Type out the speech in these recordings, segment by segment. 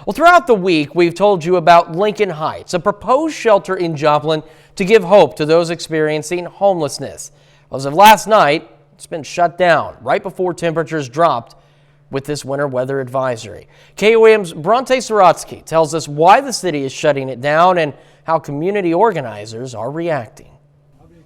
Well, throughout the week, we've told you about Lincoln Heights, a proposed shelter in Joplin to give hope to those experiencing homelessness. Well, as of last night, it's been shut down right before temperatures dropped with this winter weather advisory. KOAM's Bronte Sorotsky tells us why the city is shutting it down and how community organizers are reacting.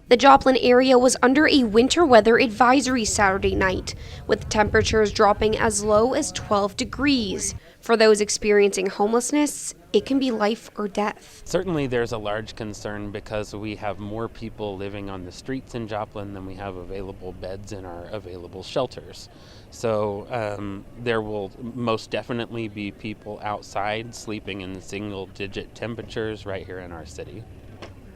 The Joplin area was under a winter weather advisory Saturday night, with temperatures dropping as low as 12 degrees. For those experiencing homelessness, it can be life or death. Certainly there's a large concern because we have more people living on the streets in Joplin than we have available beds in our available shelters. So there will most definitely be people outside sleeping in single-digit temperatures right here in our city.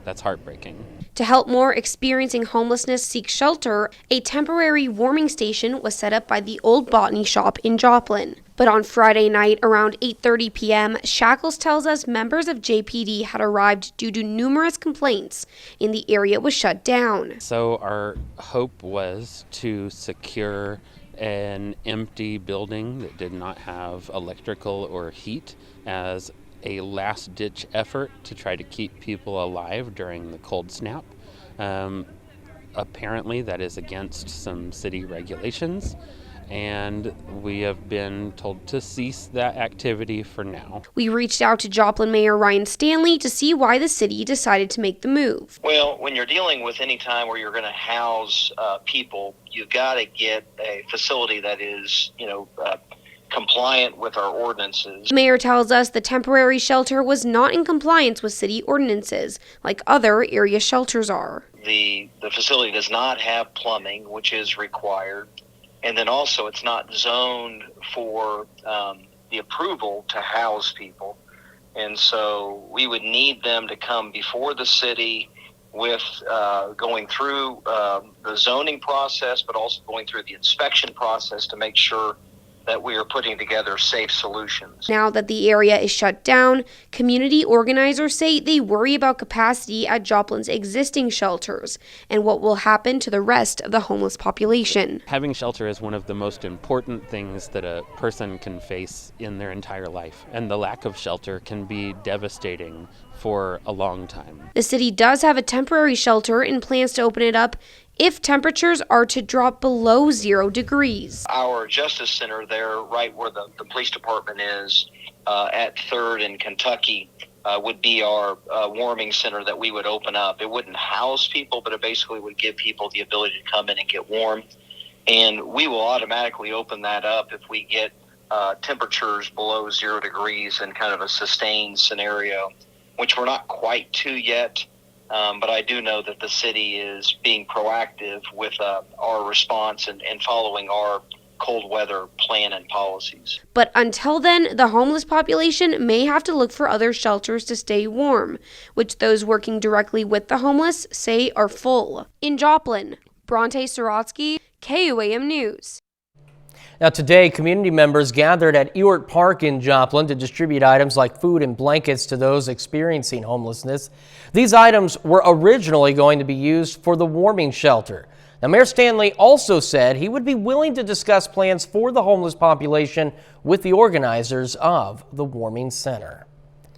That's heartbreaking. To help more experiencing homelessness seek shelter, a temporary warming station was set up by the Old Botany Shop in Joplin. But on Friday night around 8:30 p.m., Shackles tells us members of JPD had arrived due to numerous complaints and the area was shut down. So our hope was to secure an empty building that did not have electrical or heat as a last-ditch effort to try to keep people alive during the cold snap. Apparently that is against some city regulations, and we have been told to cease that activity for now. We reached out to Joplin Mayor Ryan Stanley to see why the city decided to make the move. Well, when you're dealing with any time where you're going to house people, you've got to get a facility that is, compliant with our ordinances. The mayor tells us the temporary shelter was not in compliance with city ordinances, like other area shelters are. The facility does not have plumbing, which is required, and then also it's not zoned for the approval to house people. And so we would need them to come before the city with going through the zoning process, but also going through the inspection process to make sure that we are putting together safe solutions. Now that the area is shut down, community organizers say they worry about capacity at Joplin's existing shelters and what will happen to the rest of the homeless population. Having shelter is one of the most important things that a person can face in their entire life, and the lack of shelter can be devastating for a long time. The city does have a temporary shelter and plans to open it up if temperatures are to drop below 0 degrees. Our Justice Center there, right where the police department is, at 3rd in Kentucky, would be our warming center that we would open up. It wouldn't house people, but it basically would give people the ability to come in and get warm. And we will automatically open that up if we get temperatures below 0 degrees in kind of a sustained scenario, which we're not quite to yet. But I do know that the city is being proactive with our response and following our cold weather plan and policies. But until then, the homeless population may have to look for other shelters to stay warm, which those working directly with the homeless say are full. In Joplin, Bronte Sorotsky, KOAM News. Now today, community members gathered at Ewart Park in Joplin to distribute items like food and blankets to those experiencing homelessness. These items were originally going to be used for the warming shelter. Now, Mayor Stanley also said he would be willing to discuss plans for the homeless population with the organizers of the warming center.